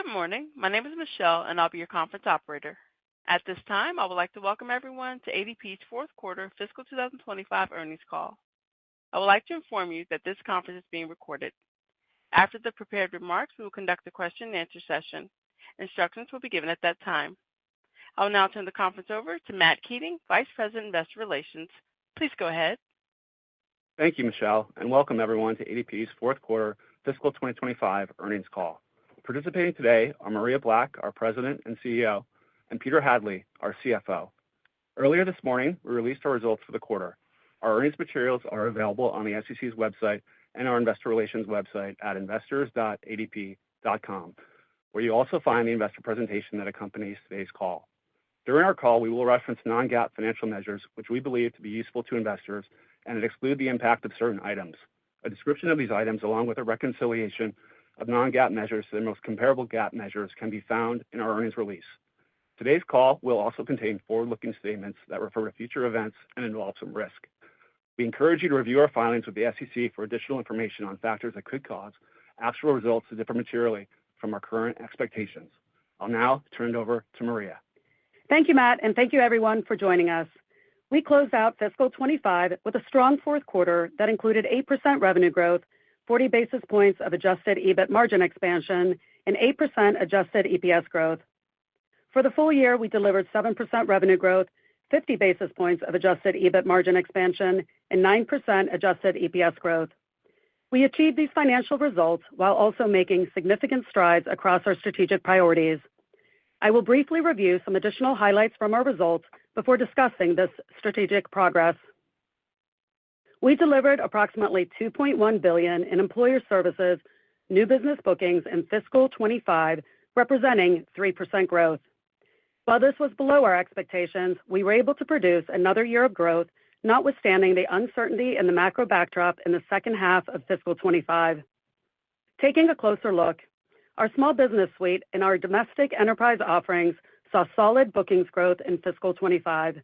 morning. My name is Michelle, and I'll be your conference operator. At this time, I would like to welcome everyone to ADP's fourth quarter fiscal 2025 earnings call. I would like to inform you that this conference is being recorded. After the prepared remarks, we will conduct a question-and-answer session. Instructions will be given at that time. I will now turn the conference over to Matt Keating, Vice President, Investor Relations. Please go ahead. Thank you, Michelle, and welcome everyone to ADP's fourth quarter fiscal 2025 earnings call. Participating today are Maria Black, our President and CEO, and Peter Hadley, our CFO. Earlier this morning, we released our results for the quarter. Our earnings materials are available on the SEC's website and our investor relations website at investors.adp.com, where you also find the investor presentation that accompanies today's call. During our call, we will reference non-GAAP financial measures, which we believe to be useful to investors, and exclude the impact of certain items. A description of these items, along with a reconciliation of non-GAAP measures to the most comparable GAAP measures, can be found in our earnings release. Today's call will also contain forward-looking statements that refer to future events and involve some risk. We encourage you to review our filings with the SEC for additional information on factors that could cause actual results to differ materially from our current expectations. I'll now turn it over to Maria. Thank you, Matt, and thank you, everyone, for joining us. We closed out fiscal 25 with a strong fourth quarter that included 8% revenue growth, 40 basis points of adjusted EBIT margin expansion, and 8% adjusted EPS growth. For the full year, we delivered 7% revenue growth, 50 basis points of adjusted EBIT margin expansion, and 9% adjusted EPS growth. We achieved these financial results while also making significant strides across our strategic priorities. I will briefly review some additional highlights from our results before discussing this strategic progress. We delivered approximately $2.1 billion in Employer Services new business bookings in fiscal 25, representing 3% growth. While this was below our expectations, we were able to produce another year of growth, notwithstanding the uncertainty in the macro backdrop in the second half of fiscal 25. Taking a closer look, our small business suite and our domestic enterprise offerings saw solid bookings growth in fiscal 25.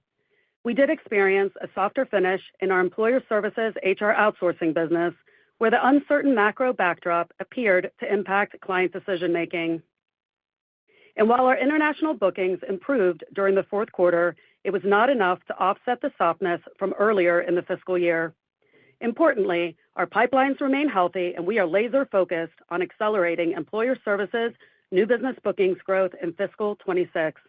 We did experience a softer finish in our Employer Services HR outsourcing business, where the uncertain macro backdrop appeared to impact client decision-making. And while our international bookings improved during the fourth quarter, it was not enough to offset the softness from earlier in the fiscal year. Importantly, our pipelines remain healthy, and we are laser-focused on accelerating Employer Services new business bookings growth in fiscal 26.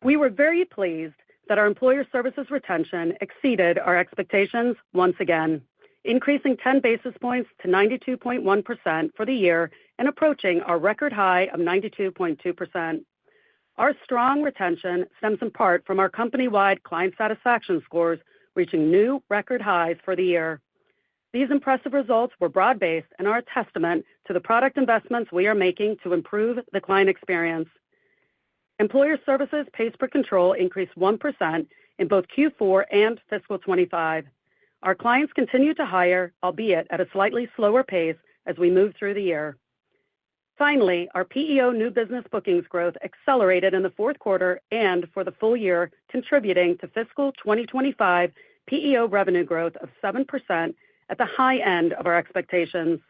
We were very pleased that our Employer Services retention exceeded our expectations once again, increasing 10 basis points to 92.1% for the year and approaching our record high of 92.2%. Our strong retention stems in part from our company-wide client satisfaction scores reaching new record highs for the year. These impressive results were broad-based and are a testament to the product investments we are making to improve the client experience. Employer Services pays per control increased 1% in both Q4 and fiscal 25. Our clients continue to hire, albeit at a slightly slower pace as we move through the year. Finally, our PEO new business bookings growth accelerated in the fourth quarter and for the full year, contributing to fiscal 2025 PEO revenue growth of 7% at the high end of our expectations.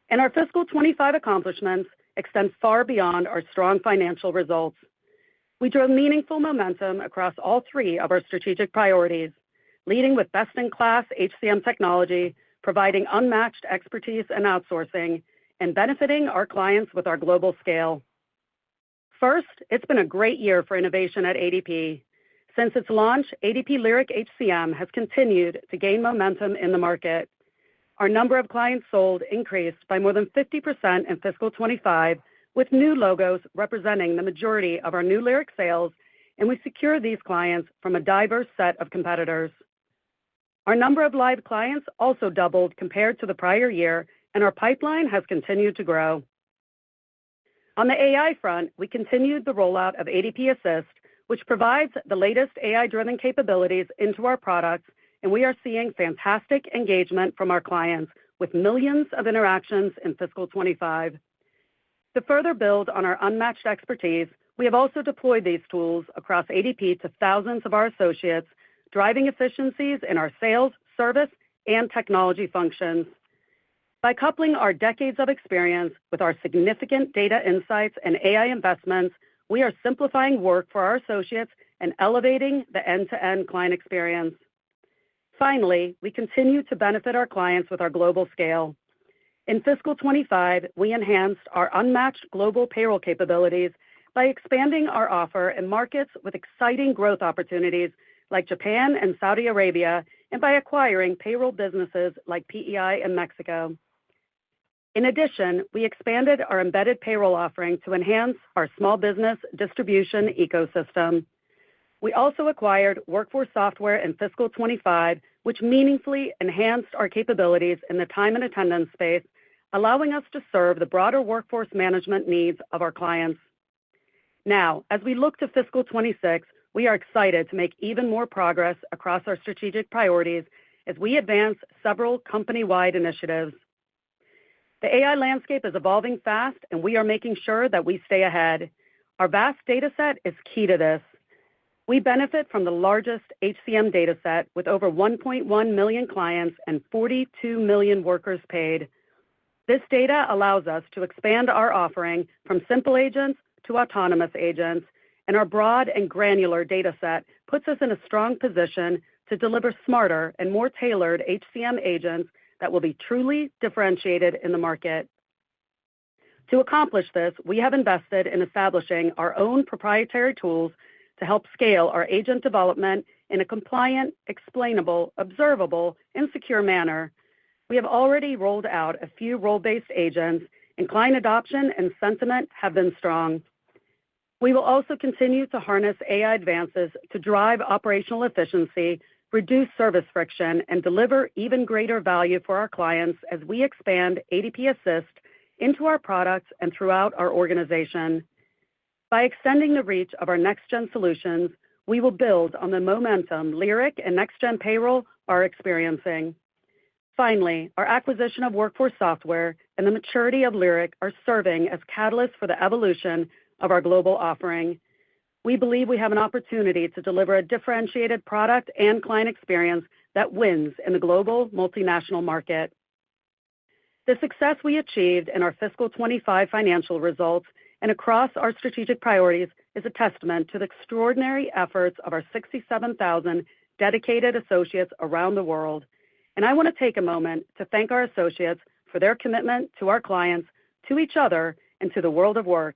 And our fiscal 25 accomplishments extend far beyond our strong financial results. We drove meaningful momentum across all three of our strategic priorities, leading with best-in-class HCM technology, providing unmatched expertise and outsourcing, and benefiting our clients with our global scale. First, it's been a great year for innovation at ADP. Since its launch, ADP Lyric HCM has continued to gain momentum in the market. Our number of clients sold increased by more than 50% in fiscal 25, with new logos representing the majority of our new Lyric sales, and we secure these clients from a diverse set of competitors. Our number of live clients also doubled compared to the prior year, and our pipeline has continued to grow. On the AI front, we continued the rollout of ADP Assist, which provides the latest AI-driven capabilities into our products, and we are seeing fantastic engagement from our clients, with millions of interactions in fiscal 25. To further build on our unmatched expertise, we have also deployed these tools across ADP to thousands of our associates, driving efficiencies in our sales, service, and technology functions. By coupling our decades of experience with our significant data insights and AI investments, we are simplifying work for our associates and elevating the end-to-end client experience. Finally, we continue to benefit our clients with our global scale. In fiscal 25, we enhanced our unmatched global payroll capabilities by expanding our offer in markets with exciting growth opportunities like Japan and Saudi Arabia, and by acquiring payroll businesses like PEI in Mexico. In addition, we expanded our embedded payroll offering to enhance our small business distribution ecosystem. We also acquired Workforce Software in fiscal 25, which meaningfully enhanced our capabilities in the time and attendance space, allowing us to serve the broader workforce management needs of our clients. Now, as we look to fiscal 26, we are excited to make even more progress across our strategic priorities as we advance several company-wide initiatives. The AI landscape is evolving fast, and we are making sure that we stay ahead. Our vast data set is key to this. We benefit from the largest HCM data set with over 1.1 million clients and 42 million workers paid. This data allows us to expand our offering from simple agents to autonomous agents, and our broad and granular data set puts us in a strong position to deliver smarter and more tailored HCM agents that will be truly differentiated in the market. To accomplish this, we have invested in establishing our own proprietary tools to help scale our agent development in a compliant, explainable, observable, and secure manner. We have already rolled out a few role-based agents, and client adoption and sentiment have been strong. We will also continue to harness AI advances to drive operational efficiency, reduce service friction, and deliver even greater value for our clients as we expand ADP Assist into our products and throughout our organization. By extending the reach of our next-gen solutions, we will build on the momentum Lyric and next-gen payroll are experiencing. Finally, our acquisition of Workforce Software and the maturity of Lyric are serving as catalysts for the evolution of our global offering. We believe we have an opportunity to deliver a differentiated product and client experience that wins in the global multinational market. The success we achieved in our fiscal 25 financial results and across our strategic priorities is a testament to the extraordinary efforts of our 67,000 dedicated associates around the world. And I want to take a moment to thank our associates for their commitment to our clients, to each other, and to the world of work.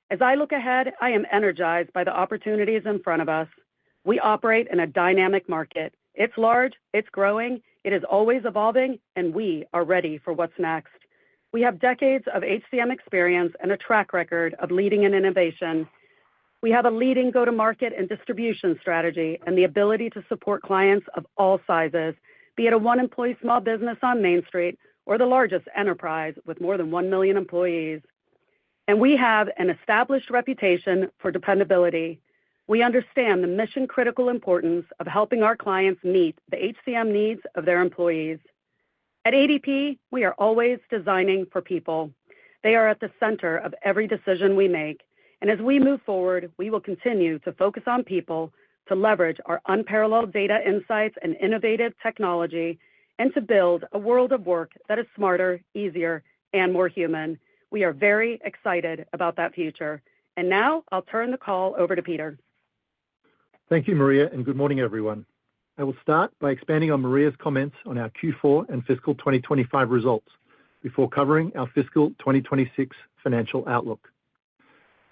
As I look ahead, I am energized by the opportunities in front of us. We operate in a dynamic market. It's large, it's growing, it is always evolving, and we are ready for what's next. We have decades of HCM experience and a track record of leading in innovation. We have a leading go-to-market and distribution strategy and the ability to support clients of all sizes, be it a one-employee small business on Main Street or the largest enterprise with more than 1 million employees. And we have an established reputation for dependability. We understand the mission-critical importance of helping our clients meet the HCM needs of their employees. At ADP, we are always designing for people. They are at the center of every decision we make. And as we move forward, we will continue to focus on people, to leverage our unparalleled data insights and innovative technology, and to build a world of work that is smarter, easier, and more human. We are very excited about that future. And now I'll turn the call over to Peter. Thank you, Maria, and good morning, everyone. I will start by expanding on Maria's comments on our Q4 and fiscal 2025 results before covering our fiscal 2026 financial outlook.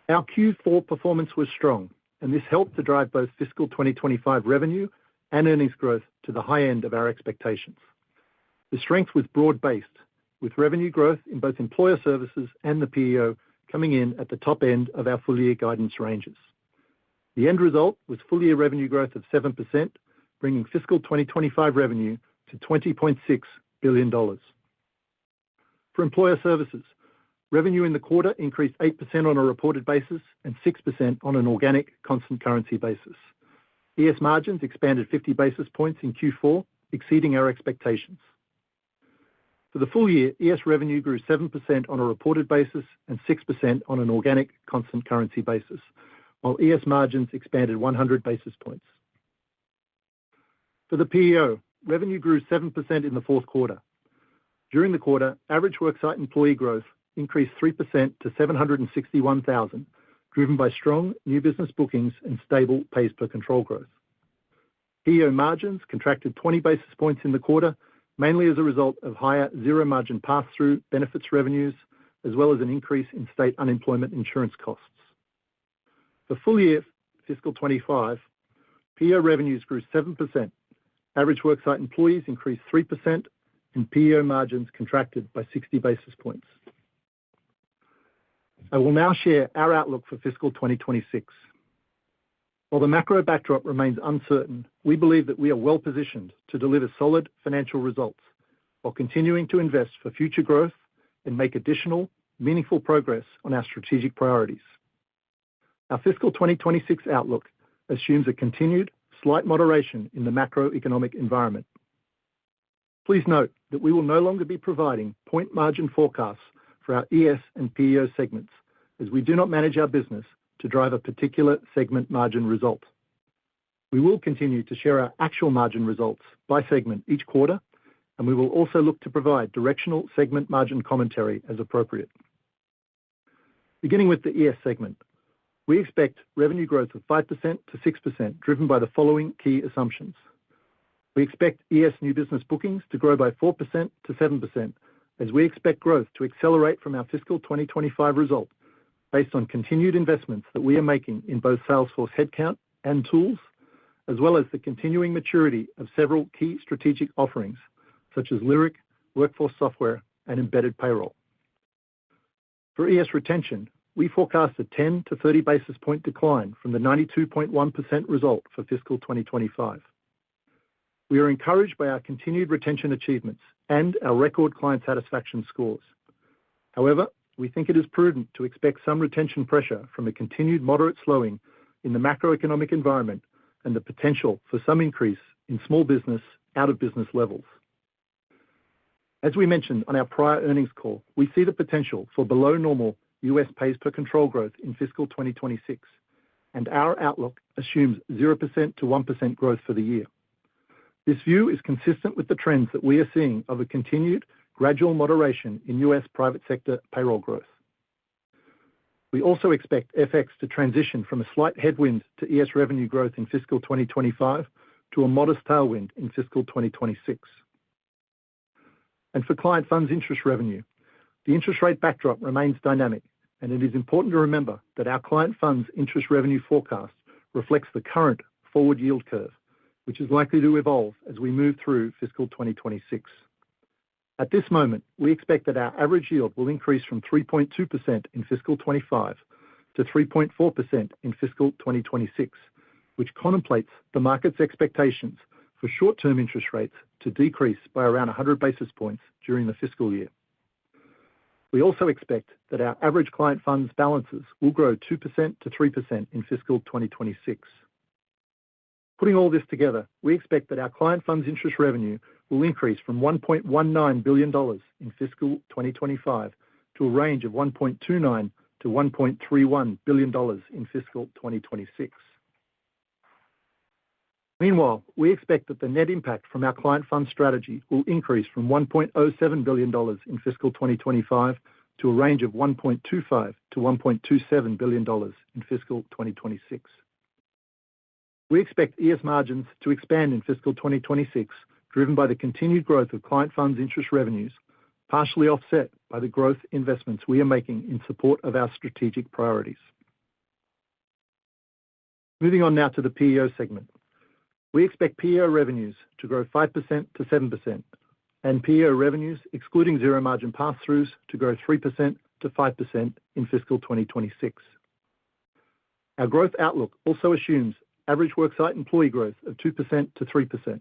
Our Q4 performance was strong, and this helped to drive both fiscal 2025 revenue and earnings growth to the high end of our expectations. The strength was broad-based, with revenue growth in both employer services and the PEO coming in at the top end of our full-year guidance ranges. The end result was full-year revenue growth of 7%, bringing fiscal 2025 revenue to $20.6 billion. For employer services, revenue in the increased 8% on a reported basis and 6% on an organic constant currency basis. ES margins expanded 50 basis points in Q4, exceeding our expectations. For the full year, ES revenue grew 7% on a reported basis and 6% on an organic constant currency basis, while ES margins expanded 100 basis points. For the PEO, revenue grew 7% in the fourth quarter. During the quarter, average worksite employee growth increased 3% to 761,000, driven by strong new business bookings and stable pays per control growth. PEO margins contracted 20 basis points in the quarter, mainly as a result of higher zero-margin pass-through benefits revenues, as well as an increase in state unemployment insurance costs. For full year fiscal 25, PEO revenues grew 7%, average worksite employees increased 3%, and PEO margins contracted by 60 basis points. I will now share our outlook for fiscal 2026. While the macro backdrop remains uncertain, we believe that we are well positioned to deliver solid financial results while continuing to invest for future growth and make additional, meaningful progress on our strategic priorities. Our fiscal 2026 outlook assumes a continued slight moderation in the macroeconomic environment. Please note that we will no longer be providing point margin forecasts for our ES and PEO segments, as we do not manage our business to drive a particular segment margin result. We will continue to share our actual margin results by segment each quarter, and we will also look to provide directional segment margin commentary as appropriate. Beginning with the ES segment, we expect revenue growth of 5% to 6%, driven by the following key assumptions. We expect ES new business bookings to grow by 4% to 7%, as we expect growth to accelerate from our fiscal 2025 result, based on continued investments that we are making in both Salesforce headcount and tools, as well as the continuing maturity of several key strategic offerings, such as Lyric, Workforce Software, and Embedded Payroll. For ES retention, we forecast a 10 to 30 basis point decline from the 92.1% result for fiscal 2025. We are encouraged by our continued retention achievements and our record client satisfaction scores. However, we think it is prudent to expect some retention pressure from a continued moderate slowing in the macroeconomic environment and the potential for some increase in small business out-of-business levels. As we mentioned on our prior earnings call, we see the potential for below-normal U.S. pays per control growth in fiscal 2026, and our outlook assumes 0% to 1% growth for the year. This view is consistent with the trends that we are seeing of a continued gradual moderation in U.S. private sector payroll growth. We also expect FX to transition from a slight headwind to ES revenue growth in fiscal 2025 to a modest tailwind in fiscal 2026. And for client funds interest revenue, the interest rate backdrop remains dynamic, and it is important to remember that our client funds interest revenue forecast reflects the current forward yield curve, which is likely to evolve as we move through fiscal 2026. At this moment, we expect that our average yield will increase from 3.2% in fiscal 25 to 3.4% in fiscal 2026, which contemplates the market's expectations for short-term interest rates to decrease by around 100 basis points during the fiscal year. We also expect that our average client funds balances will grow 2% to 3% in fiscal 2026. Putting all this together, we expect that our client funds interest revenue will increase from $1.19 billion in fiscal 2025 to a range of $1.29 to $1.31 billion in fiscal 2026. Meanwhile, we expect that the net impact from our client fund strategy will increase from $1.07 billion in fiscal 2025 to a range of $1.25 to $1.27 billion in fiscal 2026. We expect ES margins to expand in fiscal 2026, driven by the continued growth of client funds interest revenues, partially offset by the growth investments we are making in support of our strategic priorities. Moving on now to the PEO segment. We expect PEO revenues to grow 5% to 7%, and PEO revenues, excluding zero-margin pass-throughs, to grow 3% to 5% in fiscal 2026. Our growth outlook also assumes average worksite employee growth of 2% to 3%.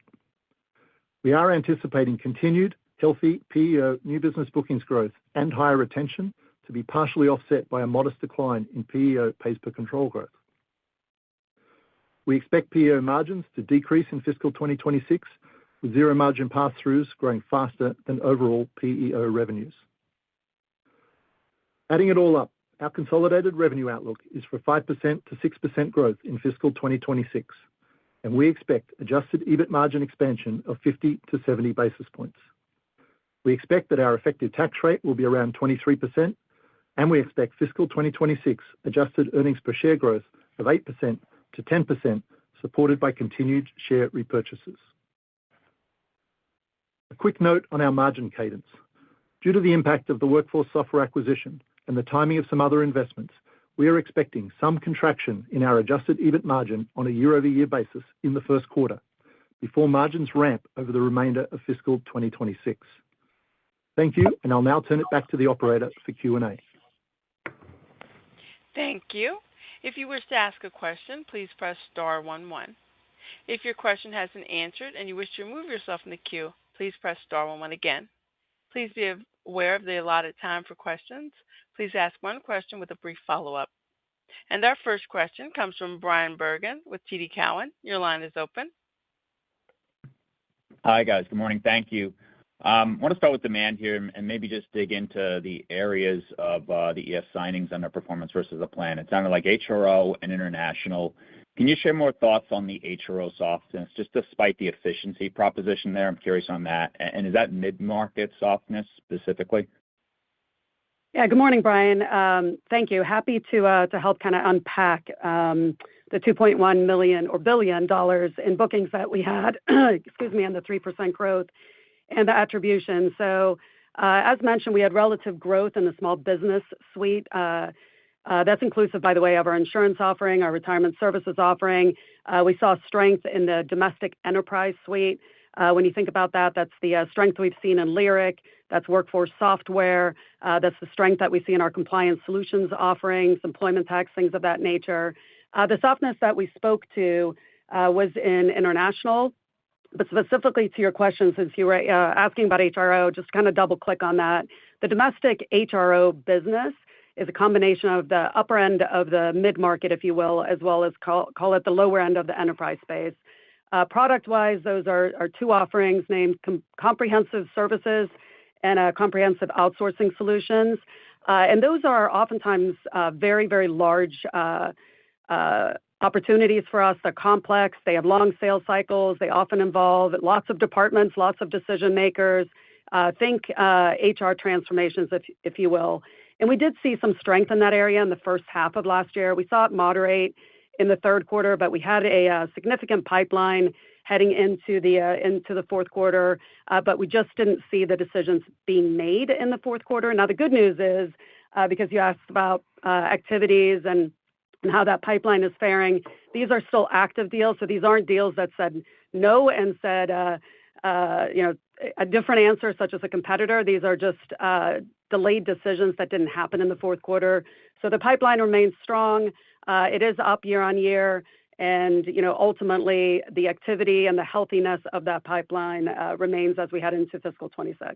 We are anticipating continued healthy PEO new business bookings growth and higher retention to be partially offset by a modest decline in PEO pays per control growth. We expect PEO margins to decrease in fiscal 2026, with zero-margin pass-throughs growing faster than overall PEO revenues. Adding it all up, our consolidated revenue outlook is for 5% to 6% growth in fiscal 2026, and we expect adjusted EBIT margin expansion of 50 to 70 basis points. We expect that our effective tax rate will be around 23%, and we expect fiscal 2026 adjusted earnings per share growth of 8% to 10%, supported by continued share repurchases. A quick note on our margin cadence. Due to the impact of the Workforce Software acquisition and the timing of some other investments, we are expecting some contraction in our adjusted EBIT margin on a year-over-year basis in the first quarter, before margins ramp over the remainder of fiscal 2026. Thank you, and I'll now turn it back to the operator for Q&A. Thank you. If you wish to ask a question, please press star 11. If your question has been answered and you wish to remove yourself from the queue, please press star 11 again. Please be aware of the allotted time for questions. Please ask one question with a brief follow-up. And our first question comes from Bryan Bergin with TD Cowen. Your line is open. Hi, guys. Good morning. Thank you. I want to start with demand here and maybe just dig into the areas of the ES signings underperformance versus the plan. It sounded like HRO and international. Can you share more thoughts on the HRO softness, just despite the efficiency proposition there? I'm curious on that. And is that mid-market softness specifically? Yeah, good morning, Brian. Thank you. Happy to help kind of unpack the $2.1 billion in bookings that we had, excuse me, and the 3% growth and the attribution. So as mentioned, we had relative growth in the small business suite. That's inclusive, by the way, of our insurance offering, our retirement services offering. We saw strength in the domestic enterprise suite. When you think about that, that's the strength we've seen in Lyric. That's Workforce Software. That's the strength that we see in our compliance solutions offerings, employment tax, things of that nature. The softness that we spoke to was in international. But specifically to your question, since you were asking about HRO, just kind of double-click on that. The domestic HRO business is a combination of the upper end of the mid-market, if you will, as well as call it the lower end of the enterprise space. Product-wise, those are two offerings named comprehensive services and comprehensive outsourcing solutions. And those are oftentimes very, very large opportunities for us. They're complex. They have long sales cycles. They often involve lots of departments, lots of decision makers. Think HR transformations, if you will. And we did see some strength in that area in the first half of last year. We saw it moderate in the third quarter, but we had a significant pipeline heading into the fourth quarter, but we just didn't see the decisions being made in the fourth quarter. Now, the good news is, because you asked about activities and how that pipeline is faring, these are still active deals. So these aren't deals that said no and said, a different answer, such as a competitor. These are just delayed decisions that didn't happen in the fourth quarter. So the pipeline remains strong. It is up year on year. And, ultimately, the activity and the healthiness of that pipeline remains as we head into fiscal 26.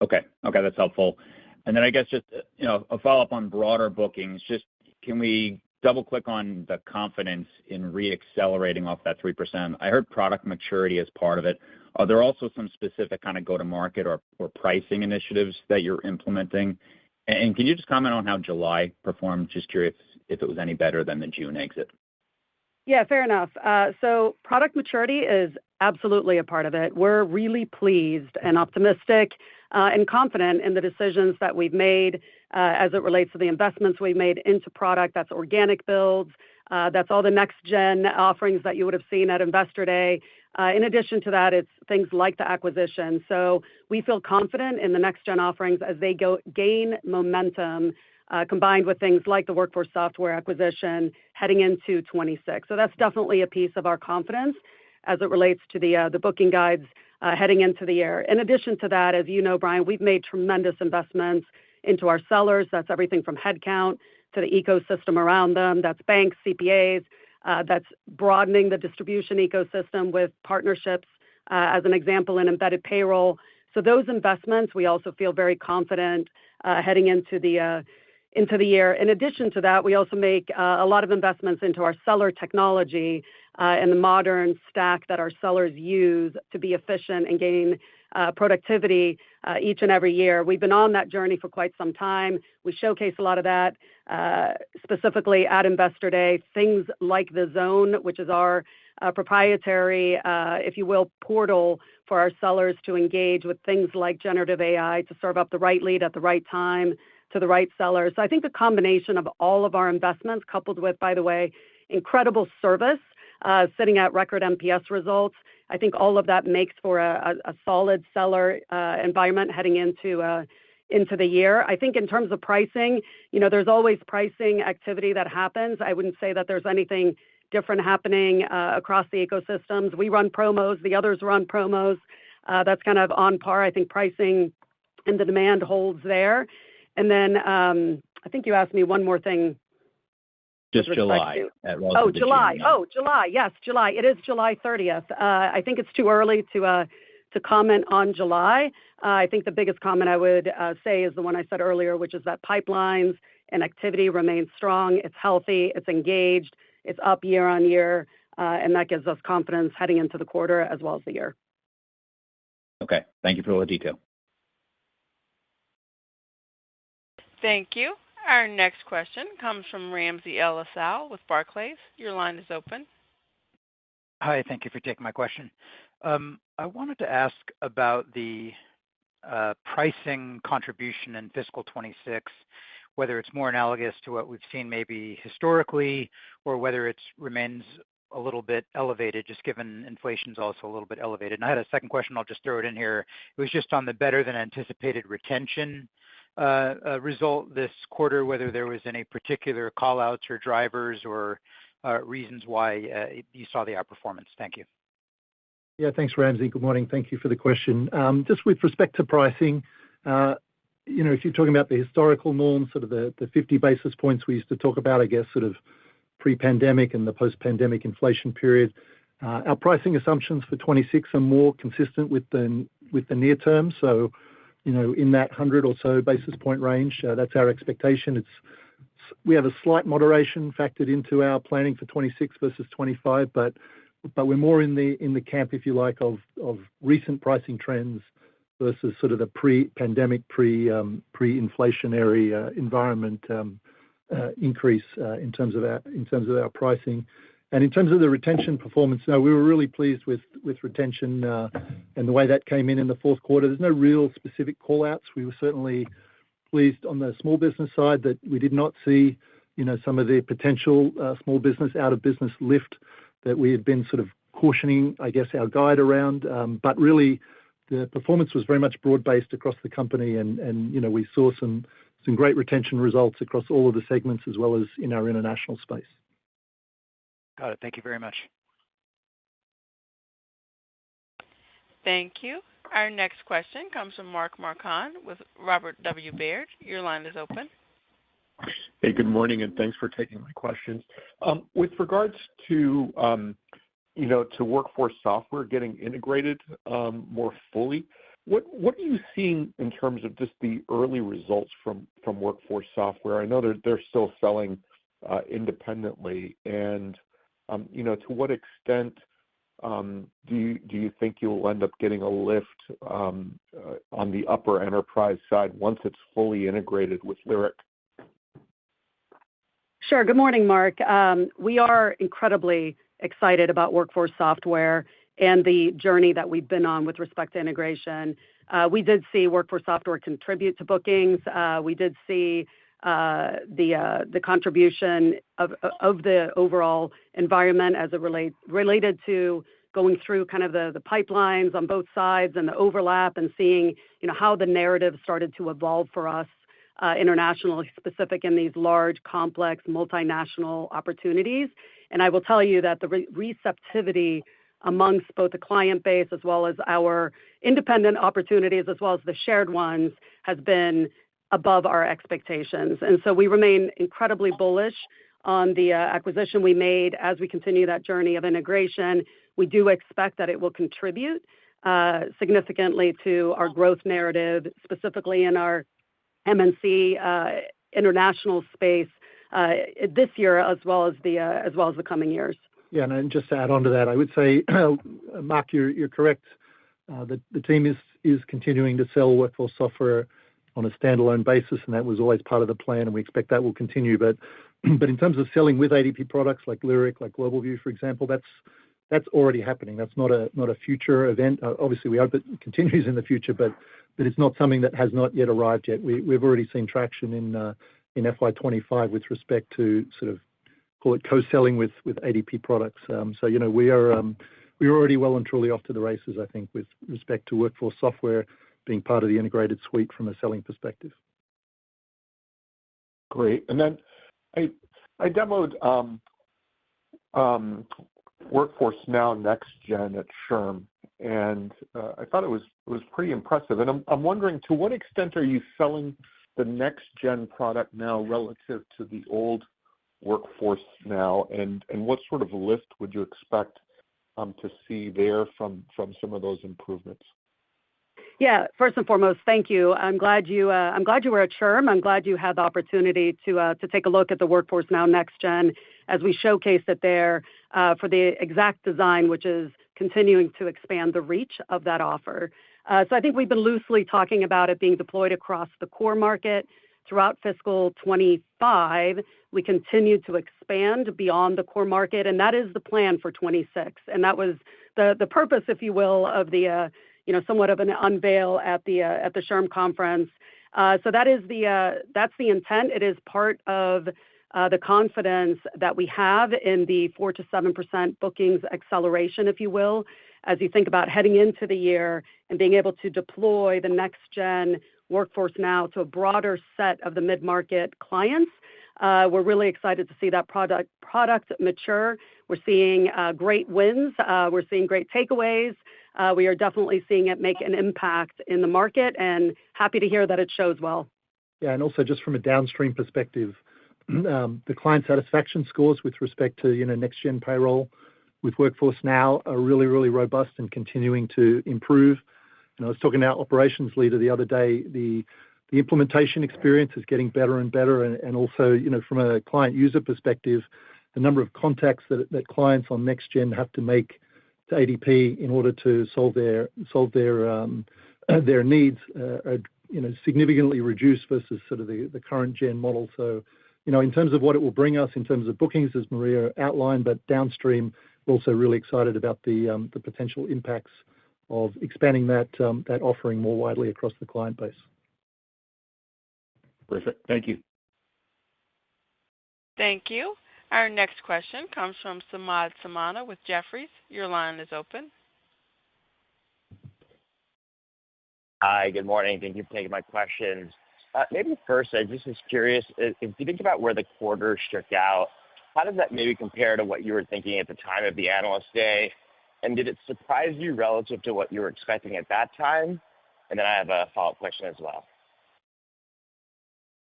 Okay, that's helpful. And then I guess just, a follow-up on broader bookings. Just can we double-click on the confidence in re-accelerating off that 3%? I heard product maturity as part of it. Are there also some specific kind of go-to-market or pricing initiatives that you're implementing? And can you just comment on how July performed? Just curious if it was any better than the June exit. Yeah, fair enough. So product maturity is absolutely a part of it. We're really pleased and optimistic and confident in the decisions that we've made as it relates to the investments we've made into product. That's organic builds. That's all the next-gen offerings that you would have seen at Investor Day. In addition to that, it's things like the acquisition. So we feel confident in the next-gen offerings as they gain momentum, combined with things like the Workforce Software acquisition heading into 26. So that's definitely a piece of our confidence as it relates to the booking guides heading into the year. In addition to that, as you know, Brian, we've made tremendous investments into our sellers. That's everything from headcount to the ecosystem around them. That's banks, CPAs. That's broadening the distribution ecosystem with partnerships, as an example, in embedded payroll. So those investments, we also feel very confident heading into the year. In addition to that, we also make a lot of investments into our seller technology and the modern stack that our sellers use to be efficient and gain productivity each and every year. We've been on that journey for quite some time. We showcase a lot of that, specifically at Investor Day. Things like the Zone, which is our proprietary, if you will, portal for our sellers to engage with things like generative AI to serve up the right lead at the right time to the right seller. So I think the combination of all of our investments, coupled with, by the way, incredible service, sitting at record NPS results, I think all of that makes for a solid seller environment heading into the year. I think in terms of pricing, there's always pricing activity that happens. I wouldn't say that there's anything different happening across the ecosystems. We run promos, the others run promos. That's kind of on par. I think pricing and the demand holds there. And then I think you asked me one more thing. Just July. July. July. Yes, July. It is July 30th. I think it's too early to comment on July. I think the biggest comment I would say is the one I said earlier, which is that pipelines and activity remain strong. It's healthy. It's engaged. It's up year on year. And that gives us confidence heading into the quarter as well as the year. Okay. Thank you for all the detail. Thank you. Our next question comes from Ramsey El-Assal with Barclays. Your line is open. Hi, thank you for taking my question. I wanted to ask about the pricing contribution in fiscal 26, whether it's more analogous to what we've seen maybe historically, or whether it remains a little bit elevated, just given inflation's also a little bit elevated. And I had a second question, I'll just throw it in here. It was just on the better than anticipated retention result this quarter, whether there was any particular call-outs or drivers or reasons why you saw the outperformance. Thank you. Yeah, thanks, Ramsey. Good morning. Thank you for the question. Just with respect to pricing, if you're talking about the historical norms, sort of the 50 basis points we used to talk about, I guess, sort of pre-pandemic and the post-pandemic inflation period, our pricing assumptions for 26 are more consistent with the near term. So, in that 100 or so basis point range, that's our expectation. We have a slight moderation factored into our planning for 26 versus 25, but we're more in the camp, if you like, of recent pricing trends versus sort of the pre-pandemic, pre-inflationary environment increase in terms of our pricing. And in terms of the retention performance, we were really pleased with retention and the way that came in the fourth quarter. There's no real specific call-outs. We were certainly pleased on the small business side that we did not see, some of the potential small business out of business lift that we had been sort of cautioning, I guess, our guide around. But really, the performance was very much broad-based across the company, and we saw some great retention results across all of the segments as well as in our international space. Got it. Thank you very much. Thank you. Our next question comes from Mark Marcon with Robert W. Baird. Your line is open. Hey, good morning, and thanks for taking my questions. With regards to, to Workforce Software getting integrated more fully, what are you seeing in terms of just the early results from Workforce Software? I know they're still selling independently, and to what extent do you think you'll end up getting a lift on the upper enterprise side once it's fully integrated with Lyric? Sure. Good morning, Mark. We are incredibly excited about Workforce Software and the journey that we've been on with respect to integration. We did see Workforce Software contribute to bookings. We did see the contribution of the overall environment as it related to going through kind of the pipelines on both sides and the overlap and seeing, how the narrative started to evolve for us internationally, specific in these large, complex, multinational opportunities. And I will tell you that the receptivity amongst both the client base as well as our independent opportunities as well as the shared ones has been above our expectations. And so we remain incredibly bullish on the acquisition we made as we continue that journey of integration. We do expect that it will contribute significantly to our growth narrative, specifically in our MNC international space this year as well as the coming years. Yeah, and just to add on to that, I would say, Mark, you're correct. The team is continuing to sell Workforce Software on a standalone basis, and that was always part of the plan, and we expect that will continue. But in terms of selling with ADP products like Lyric, like GlobalView, for example, that's that's already happening. That's not a future event. Obviously, we hope it continues in the future, but it's not something that has not yet arrived yet. We've already seen traction in FY25 with respect to sort of call it co-selling with ADP products. So we're already well and truly off to the races, I think, with respect to workforce software being part of the integrated suite from a selling perspective. Great. And then I demoed Workforce Now Next Gen at SHRM, and I thought it was pretty impressive. And I'm wondering, to what extent are you selling the Next Gen product now relative to the old Workforce Now, and what sort of lift would you expect to see there from some of those improvements? Yeah, first and foremost, thank you. I'm glad you were at SHRM. I'm glad you had the opportunity to take a look at the Workforce Now Next Gen as we showcased it there for the exact design, which is continuing to expand the reach of that offer. So I think we've been loosely talking about it being deployed across the core market throughout fiscal 25. We continue to expand beyond the core market, and that is the plan for 26. And that was the purpose, if you will, of the somewhat of an unveil at the SHRM conference. So that's the intent. It is part of the confidence that we have in the 4 to 7% bookings acceleration, if you will, as you think about heading into the year and being able to deploy the Next Gen Workforce Now to a broader set of the mid-market clients. We're really excited to see that product mature. We're seeing great wins. We're seeing great takeaways. We are definitely seeing it make an impact in the market, and happy to hear that it shows well. Yeah, and also just from a downstream perspective, the client satisfaction scores with respect to Next Gen payroll with Workforce Now are really, really robust and continuing to improve. And I was talking to our operations leader the other day. The implementation experience is getting better and better, and also from a client user perspective, the number of contacts that clients on Next Gen have to make to ADP in order to solve their needs are significantly reduced versus sort of the current gen model. So in terms of what it will bring us in terms of bookings, as Maria outlined, but downstream, we're also really excited about the potential impacts of expanding that offering more widely across the client base. Perfect. Thank you. Thank you. Our next question comes from Samad Samana with Jefferies. Your line is open. Hi, good morning. Thank you for taking my questions. Maybe first, I just was curious, if you think about where the quarter shook out, how does that maybe compare to what you were thinking at the time of the Analyst Day? And did it surprise you relative to what you were expecting at that time? And then I have a follow-up question as well.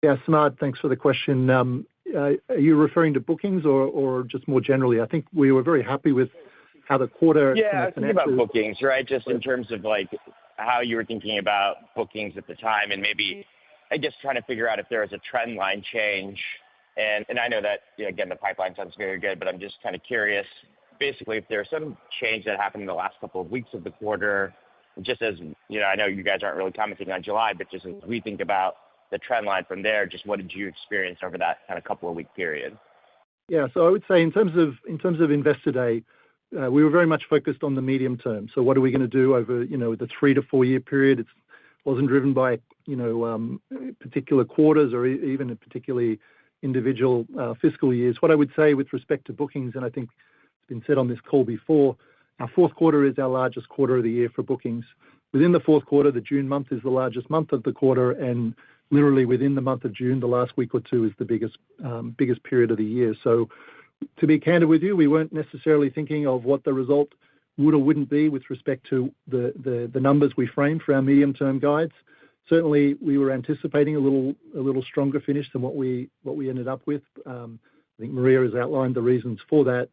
Yeah, Samad, thanks for the question. Are you referring to bookings or just more generally? I think we were very happy with how the quarter. Yeah, I was thinking about bookings, right? Just in terms of how you were thinking about bookings at the time, and maybe I guess trying to figure out if there was a trend line change. And I know that again the pipeline sounds very good, but I'm just kind of curious, basically, if there's some change that happened in the last couple of weeks of the quarter. Just as I know you guys aren't really commenting on July, but just as we think about the trend line from there, just what did you experience over that kind of couple of week period? Yeah, so I would say in terms of Investor Day, we were very much focused on the medium term. So what are we going to do over the 3 to 4 year period? It wasn't driven by particular quarters or even a particularly individual fiscal years. What I would say with respect to bookings, and I think it's been said on this call before, our fourth quarter is our largest quarter of the year for bookings. Within the fourth quarter, the June month is the largest month of the quarter, and literally within the month of June, the last week or two is the biggest period of the year. So to be candid with you, we weren't necessarily thinking of what the result would or wouldn't be with respect to the numbers we framed for our medium-term guides. Certainly, we were anticipating a little stronger finish than what we ended up with. I think Maria has outlined the reasons for that,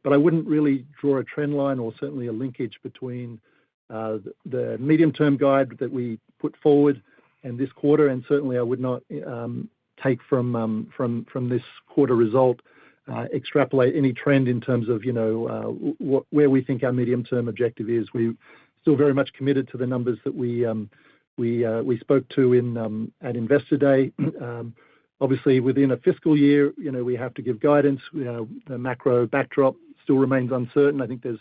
but I wouldn't really draw a trend line or certainly a linkage between the medium-term guide that we put forward and this quarter, and certainly I would not take from this quarter result, extrapolate any trend in terms of where we think our medium-term objective is. We're still very much committed to the numbers that we spoke to at Investor Day. Obviously, within a fiscal year, we have to give guidance. The macro backdrop still remains uncertain. I think there's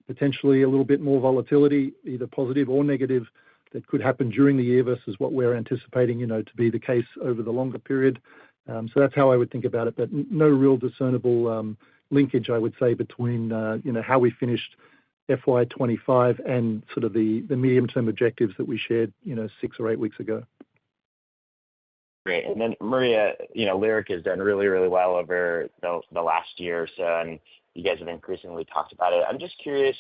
potentially a little bit more volatility, either positive or negative, that could happen during the year versus what we're anticipating, to be the case over the longer period. So that's how I would think about it, but no real discernible linkage, I would say, between, how we finished FY25 and sort of the medium-term objectives that we shared, 6 or 8 weeks ago. Great. And then, Maria, Lyric has done really, really well over the last year or so, and you guys have increasingly talked about it. I'm just curious,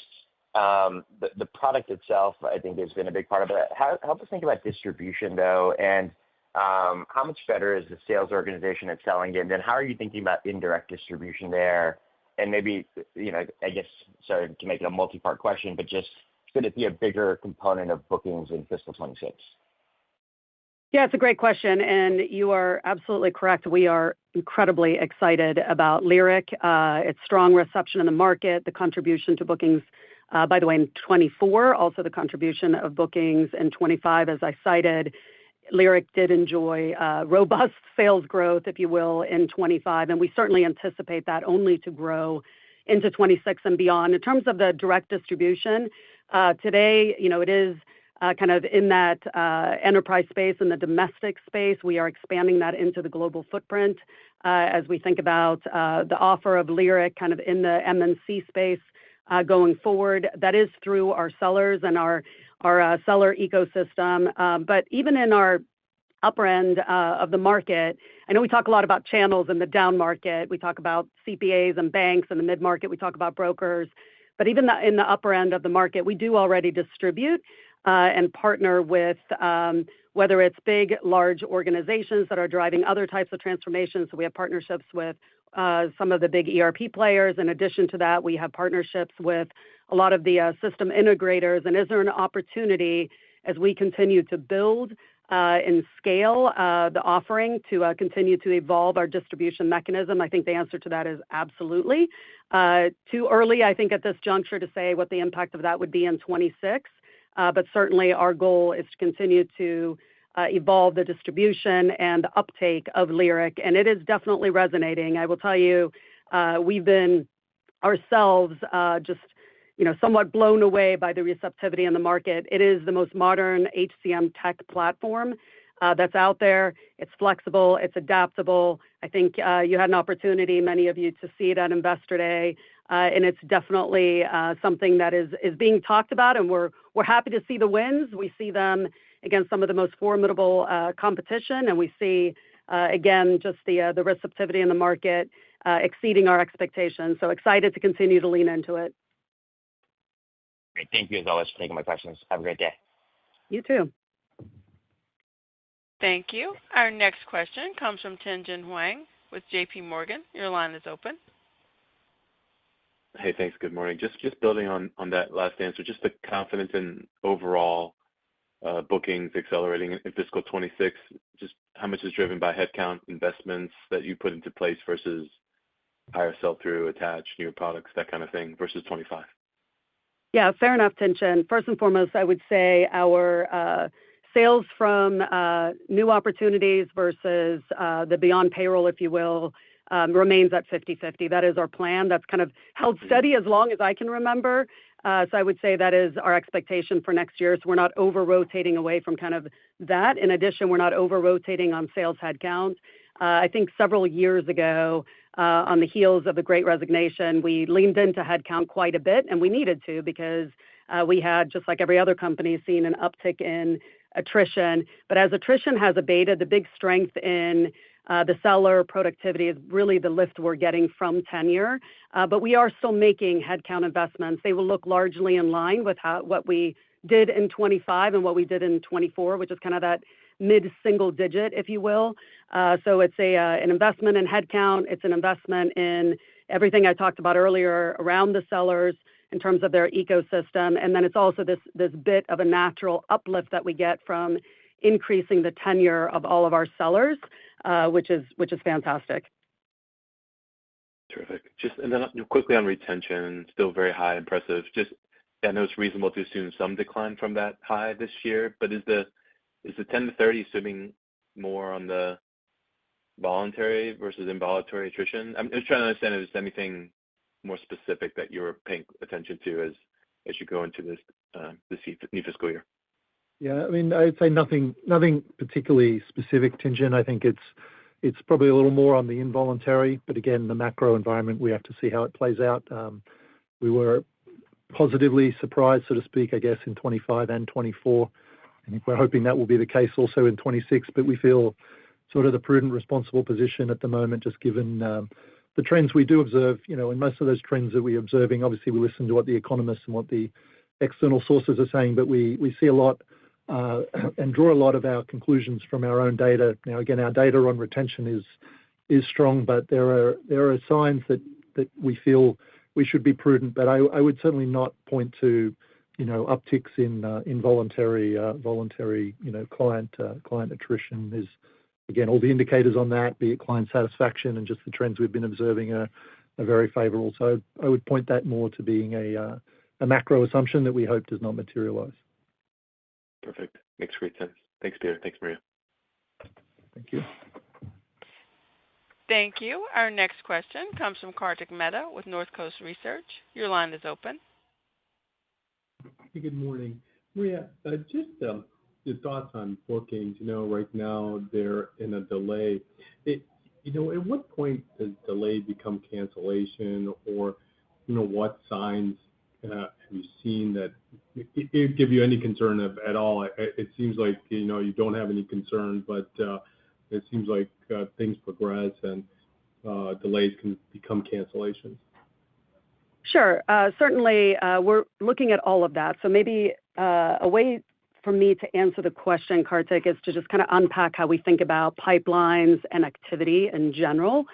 the product itself, I think, has been a big part of it. Help us think about distribution, though, and how much better is the sales organization at selling it? And then how are you thinking about indirect distribution there? And maybe, I guess, sorry to make it a multi-part question, but just could it be a bigger component of bookings in fiscal 26? Yeah, it's a great question, and you are absolutely correct. We are incredibly excited about Lyric. Its strong reception in the market, the contribution to bookings, by the way, in 24, also the contribution of bookings in 25, as I cited. Lyric did enjoy robust sales growth, if you will, in 25, and we certainly anticipate that only to grow into 26 and beyond. In terms of the direct distribution, today, it is kind of in that enterprise space, in the domestic space. We are expanding that into the global footprint as we think about the offer of Lyric kind of in the MNC space going forward. That is through our sellers and our seller ecosystem. But even in our upper end of the market, I know we talk a lot about channels in the down market. We talk about CPAs and banks. In the mid-market, we talk about brokers. But even in the upper end of the market, we do already distribute and partner with whether it's big, large organizations that are driving other types of transformations. So we have partnerships with some of the big ERP players. In addition to that, we have partnerships with a lot of the system integrators. And is there an opportunity as we continue to build and scale the offering to continue to evolve our distribution mechanism? I think the answer to that is absolutely. Too early, I think, at this juncture to say what the impact of that would be in 26. But certainly our goal is to continue to evolve the distribution and the uptake of Lyric, and it is definitely resonating. I will tell you, we've been ourselves just somewhat blown away by the receptivity in the market. It is the most modern HCM tech platform that's out there. It's flexible, it's adaptable. I think you had an opportunity, many of you, to see it at Investor Day, and it's definitely something that is being talked about, and we're happy to see the wins. We see them against some of the most formidable competition, and we see, again, just the receptivity in the market exceeding our expectations. So excited to continue to lean into it. Great. Thank you, as always, for taking my questions. Have a great day. You too. Thank you. Our next question comes from Tien-Tsin Huang with J.P. Morgan. Your line is open. Hey, thanks. Good morning. Just building on that last answer, just the confidence in overall bookings accelerating in fiscal 26, just how much is driven by headcount investments that you put into place versus higher sell-through, attach, new products, that kind of thing, versus 25? Yeah, fair enough, Tien-Tsin. First and foremost, I would say our sales from new opportunities versus the beyond payroll, if you will, remains at 50-50. That is our plan. That's kind of held steady as long as I can remember. So I would say that is our expectation for next year. So we're not over-rotating away from kind of that. In addition, we're not over-rotating on sales headcount. I think several years ago, on the heels of the Great Resignation, we leaned into headcount quite a bit, and we needed to because we had, just like every other company, seen an uptick in attrition. But as attrition has abated, the big strength in the seller productivity is really the lift we're getting from tenure. But we are still making headcount investments. They will look largely in line with what we did in 25 and what we did in 24, which is kind of that mid-single digit, if you will. So it's an investment in headcount. It's an investment in everything I talked about earlier around the sellers in terms of their ecosystem. And then it's also this bit of a natural uplift that we get from increasing the tenure of all of our sellers, which is fantastic. Terrific. And then quickly on retention, still very high, impressive. I know it's reasonable to assume some decline from that high this year, but is the 10 to 30 assuming more on the voluntary versus involuntary attrition? I'm just trying to understand if there's anything more specific that you're paying attention to as you go into this new fiscal year? Yeah, I mean, I'd say nothing particularly specific, Tien-Tsin. I think it's probably a little more on the involuntary, but again, the macro environment, we have to see how it plays out. We were positively surprised, so to speak, I guess, in 25 and 24. I think we're hoping that will be the case also in 26, but we feel sort of the prudent, responsible position at the moment, just given the trends we do observe, and most of those trends that we're observing, obviously we listen to what the economists and what the external sources are saying, but we see a lot and draw a lot of our conclusions from our own data. Now, again, our data on retention is strong, but there are signs that we feel we should be prudent. But I would certainly not point to upticks in voluntary client attrition. There's again all the indicators on that, be it client satisfaction and just the trends we've been observing are very favorable. So I would point that more to being a macro assumption that we hope does not materialize. Perfect. Makes great sense. Thanks, Peter. Thanks, Maria. Thank you. Thank you. Our next question comes from Kartik Mehta with Northcoast Research. Your line is open. Hey, good morning. Maria, just your thoughts on bookings. Right now they're in a delay. At what point does delay become cancellation, or what signs have you seen that it give you any concern at all? It seems like you don't have any concern, but it seems like things progress and delays can become cancellations. Sure. Certainly, we're looking at all of that. So maybe a way for me to answer the question, Kartik, is to just kind of unpack how we think about pipelines and activity in general.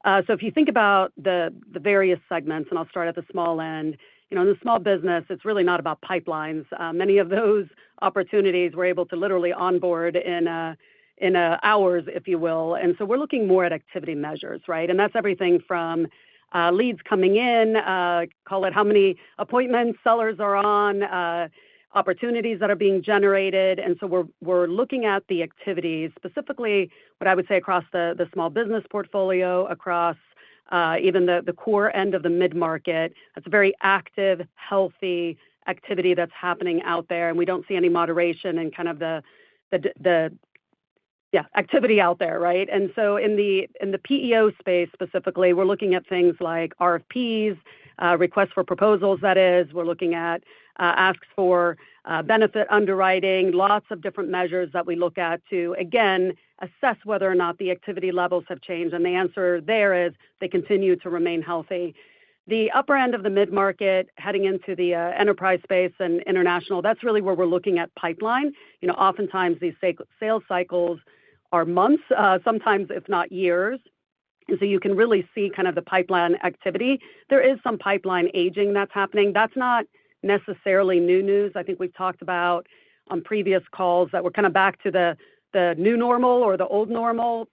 So if you think about the various segments, and I'll start at the small end, in the small business, it's really not about pipelines. Many of those opportunities we're able to literally onboard in hours, if you will. And so we're looking more at activity measures, right? And that's everything from leads coming in, call it how many appointments sellers are on, opportunities that are being generated. And so we're looking at the activities, specifically what I would say across the small business portfolio, across even the core end of the mid-market. That's a very active, healthy activity that's happening out there. And we don't see any moderation in kind of the activity out there, right? And so in the PEO space specifically, we're looking at things like RFPs, requests for proposals, that is. We're looking at asks for benefit underwriting, lots of different measures that we look at to, again, assess whether or not the activity levels have changed. And the answer there is they continue to remain healthy. The upper end of the mid-market heading into the enterprise space and international, that's really where we're looking at pipeline. Oftentimes these sales cycles are months, sometimes if not years. And so you can really see kind of the pipeline activity. There is some pipeline aging that's happening. That's not necessarily new news. I think we've talked about on previous calls that we're kind of back to the new normal or the old normal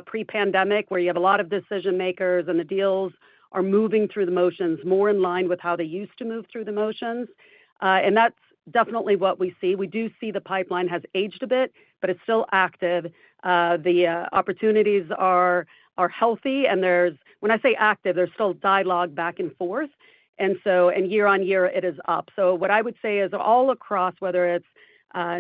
pre-pandemic, where you have a lot of decision makers and the deals are moving through the motions more in line with how they used to move through the motions. And that's definitely what we see. We do see the pipeline has aged a bit, but it's still active. The opportunities are healthy, and when I say active, there's still dialogue back and forth. And year on year, it is up. So what I would say is all across, whether it's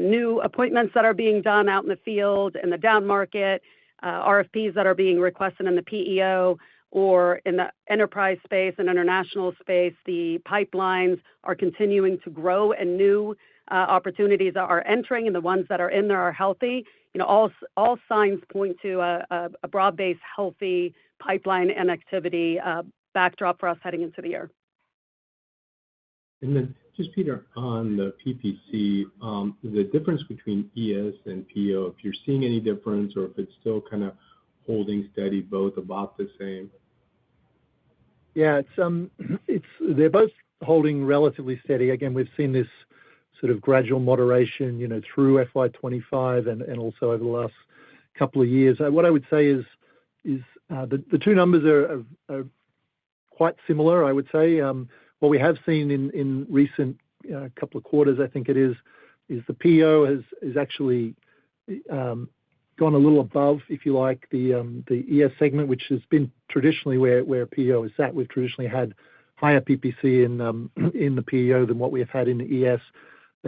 new appointments that are being done out in the field, in the down market, RFPs that are being requested in the PEO, or in the enterprise space and international space, the pipelines are continuing to grow and new opportunities are entering, and the ones that are in there are healthy. All signs point to a broad-based, healthy pipeline and activity backdrop for us heading into the year. And then just, Peter, on the PPC, the difference between ES and PEO, if you're seeing any difference or if it's still kind of holding steady, both about the same? Yeah, they're both holding relatively steady. Again, we've seen this sort of gradual moderation, through FY25 and also over the last couple of years. What I would say is the two numbers are quite similar, I would say. What we have seen in recent couple of quarters, I think it is the PEO has actually gone a little above, if you like, the ES segment, which has been traditionally where PEO is at. We've traditionally had higher PPC in the PEO than what we have had in the ES.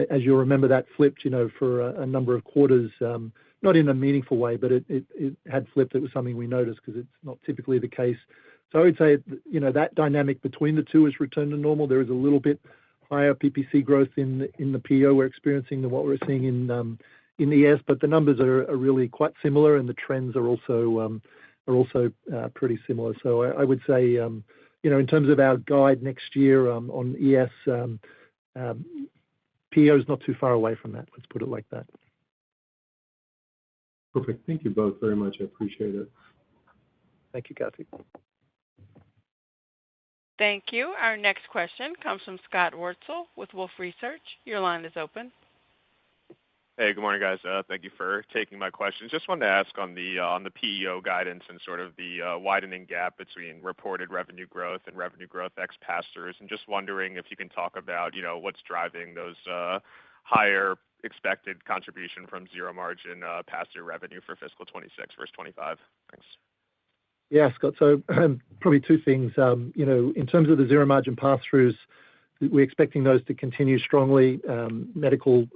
As you'll remember, that flipped, for a number of quarters, not in a meaningful way, but it had flipped. It was something we noticed because it's not typically the case. So I would say, that dynamic between the two has returned to normal. There is a little bit higher PPC growth in the PEO we're experiencing than what we're seeing in ES, but the numbers are really quite similar, and the trends are also pretty similar. So I would say, in terms of our guide next year on ES, PEO is not too far away from that. Let's put it like that. Perfect. Thank you both very much. I appreciate it. Thank you, Kathy. Thank you. Our next question comes from Scott Wurtzel with Wolfe Research. Your line is open. Hey, good morning, guys. Thank you for taking my questions. Just wanted to ask on the PEO guidance and sort of the widening gap between reported revenue growth and revenue growth ex pass-throughs, and just wondering if you can talk about, what's driving those higher expected contribution from zero margin pass-through revenue for fiscal 26 versus 25. Thanks. Yeah, Scott. So probably two things. In terms of the zero margin pass-throughs, we're expecting those to continue strongly. Medical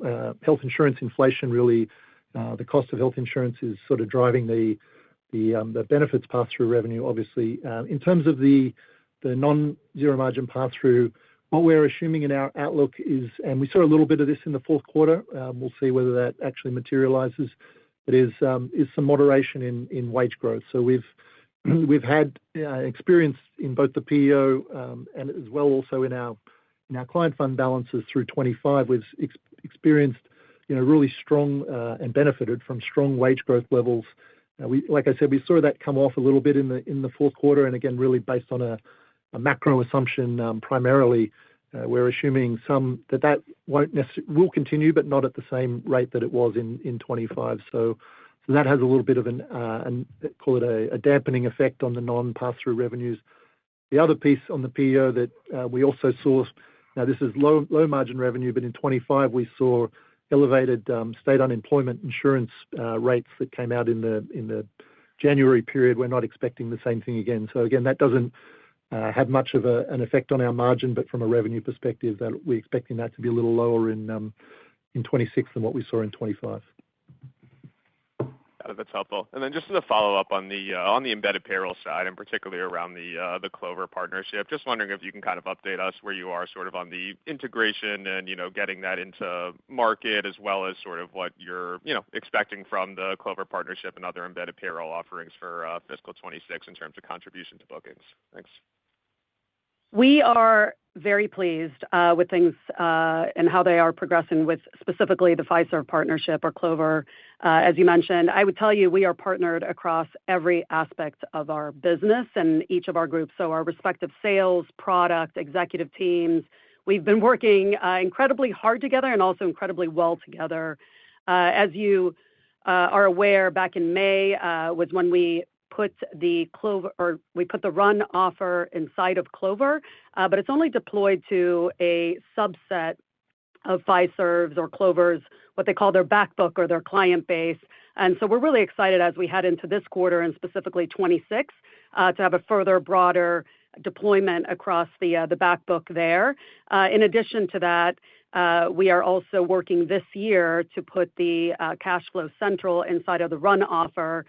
health insurance inflation, really, the cost of health insurance is sort of driving the benefits pass-through revenue, obviously. In terms of the non-zero margin pass-through, what we're assuming in our outlook is, and we saw a little bit of this in the fourth quarter, we'll see whether that actually materializes, but is some moderation in wage growth. So we've had experience in both the PEO and as well also in our client fund balances through 25. We've experienced really strong and benefited from strong wage growth levels. Like I said, we saw that come off a little bit in the fourth quarter, and again, really based on a macro assumption primarily. We're assuming that will continue, but not at the same rate that it was in 25. So that has a little bit of call it a dampening effect on the non-pass-through revenues. The other piece on the PEO that we also saw, now this is low margin revenue, but in 25 we saw elevated state unemployment insurance rates that came out in the January period. We're not expecting the same thing again. So again, that doesn't have much of an effect on our margin, but from a revenue perspective, that we're expecting that to be a little lower in 26 than what we saw in 25. That's helpful. And then just as a follow-up on the embedded payroll side, and particularly around the Clover partnership, just wondering if you can kind of update us where you are sort of on the integration and, getting that into market, as well as sort of what you're, expecting from the Clover partnership and other embedded payroll offerings for fiscal 26 in terms of contribution to bookings. Thanks. We are very pleased with things and how they are progressing with specifically the Fiserv partnership or Clover. As you mentioned, I would tell you we are partnered across every aspect of our business and each of our groups. So our respective sales, product, executive teams, we've been working incredibly hard together and also incredibly well together. As you are aware, back in May was when we put the Run offer inside of Clover, but it's only deployed to a subset of Fiserv's or Clover's, what they call their back book or their client base. And so we're really excited as we head into this quarter and specifically 26 to have a further broader deployment across the back book there. In addition to that, we are also working this year to put the Cash Flow Central inside of the Run offer,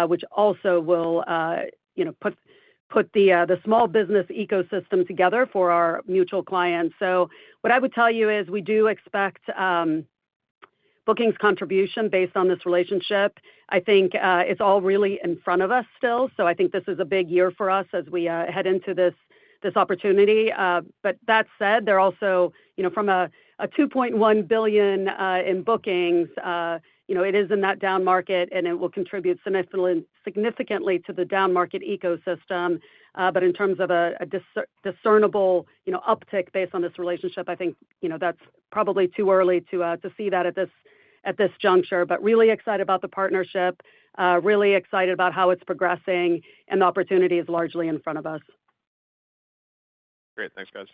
which also will, put the small business ecosystem together for our mutual clients. So what I would tell you is we do expect bookings contribution based on this relationship. I think it's all really in front of us still. So I think this is a big year for us as we head into this opportunity. But that said, they're also, from a $2.1 billion in bookings, it is in that down market, and it will contribute significantly to the down market ecosystem. But in terms of a discernible, uptick based on this relationship, I think, that's probably too early to see that at this juncture. But really excited about the partnership, really excited about how it's progressing, and the opportunity is largely in front of us. Great. Thanks, guys.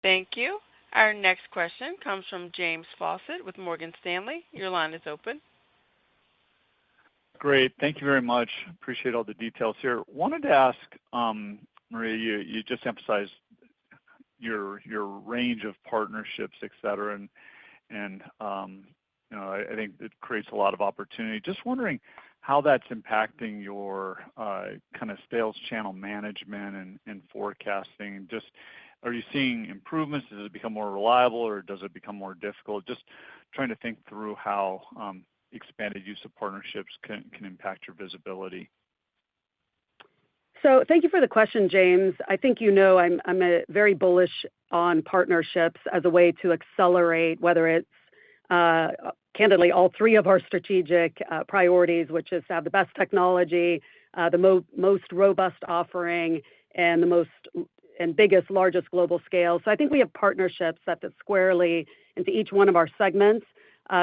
Thank you. Our next question comes from James Faucette with Morgan Stanley. Your line is open. Great. Thank you very much. Appreciate all the details here. Wanted to ask, Maria, you just emphasized your range of partnerships, et cetera, and I think it creates a lot of opportunity. Just wondering how that's impacting your kind of sales channel management and forecasting. Just, are you seeing improvements? Does it become more reliable, or does it become more difficult? Just trying to think through how expanded use of partnerships can impact your visibility. So thank you for the question, James. I think I'm very bullish on partnerships as a way to accelerate, whether it's candidly all three of our strategic priorities, which is to have the best technology, the most robust offering, and the most and biggest, largest global scale. So I think we have partnerships that fit squarely into each one of our segments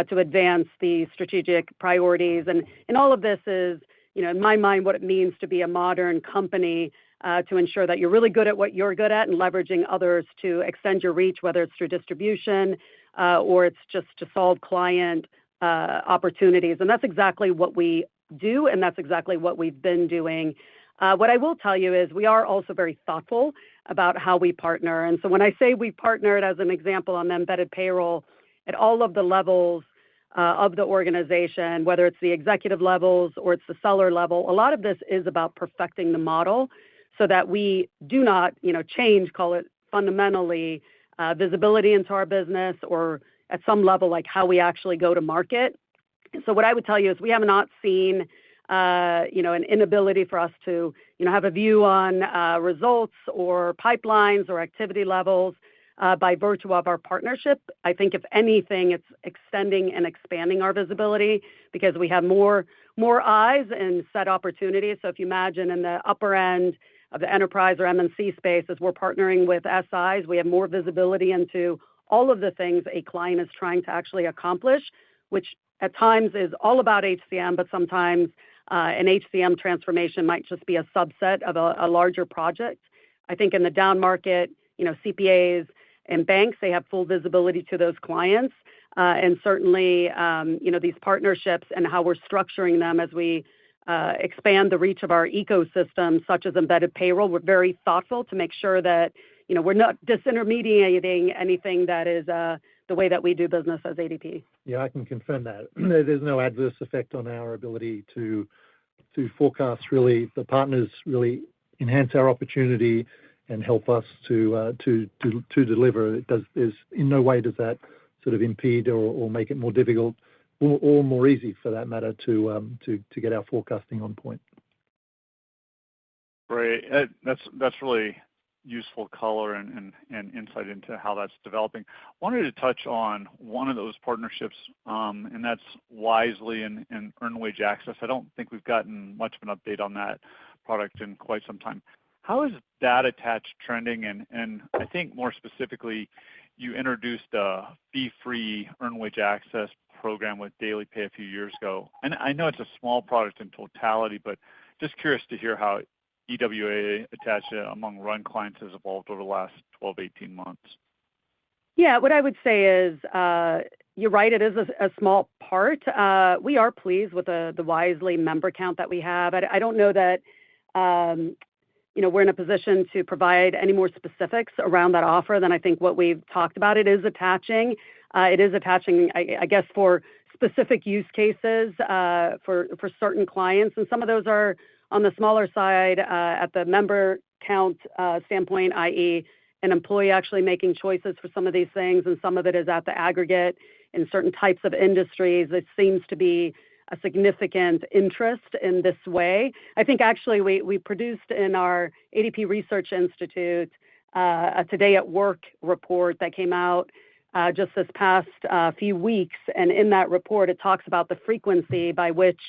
to advance the strategic priorities. And all of this is, in my mind, what it means to be a modern company, to ensure that you're really good at what you're good at and leveraging others to extend your reach, whether it's through distribution or it's just to solve client opportunities. And that's exactly what we do, and that's exactly what we've been doing. What I will tell you is we are also very thoughtful about how we partner. And so when I say we partnered, as an example, on the embedded payroll at all of the levels of the organization, whether it's the executive levels or it's the seller level, a lot of this is about perfecting the model so that we do not, change, call it fundamentally, visibility into our business or at some level, like how we actually go to market. So what I would tell you is we have not seen, an inability for us to, have a view on results or pipelines or activity levels by virtue of our partnership. I think if anything, it's extending and expanding our visibility because we have more eyes and set opportunities. So if you imagine in the upper end of the enterprise or MNC space, as we're partnering with SIs, we have more visibility into all of the things a client is trying to actually accomplish, which at times is all about HCM, but sometimes an HCM transformation might just be a subset of a larger project. I think in the down market, CPAs and banks, they have full visibility to those clients. And certainly, these partnerships and how we're structuring them as we expand the reach of our ecosystem, such as embedded payroll, we're very thoughtful to make sure that, we're not disintermediating anything that is the way that we do business as ADP. Yeah, I can confirm that. There's no adverse effect on our ability to forecast. Really, the partners really enhance our opportunity and help us to deliver. In no way does that sort of impede or make it more difficult or more easy, for that matter, to get our forecasting on point. Great. That's really useful color and insight into how that's developing. Wanted to touch on one of those partnerships, and that's Wisely and Earned Wage Access. I don't think we've gotten much of an update on that product in quite some time. How is that attached trending? And I think more specifically, you introduced a fee-free Earned Wage Access program with daily pay a few years ago. And I know it's a small product in totality, but just curious to hear how EWA attached among run clients has evolved over the last 12, 18 months. Yeah, what I would say is, you're right, it is a small part. We are pleased with the Wisely member count that we have. I don't know that, we're in a position to provide any more specifics around that offer than I think what we've talked about. It is attaching, I guess, for specific use cases for certain clients. And some of those are on the smaller side at the member count standpoint, i.e. an employee actually making choices for some of these things, and some of it is at the aggregate in certain types of industries. It seems to be a significant interest in this way. I think actually we produced in our ADP Research Institute a Today at Work report that came out just this past few weeks. And in that report, it talks about the frequency by which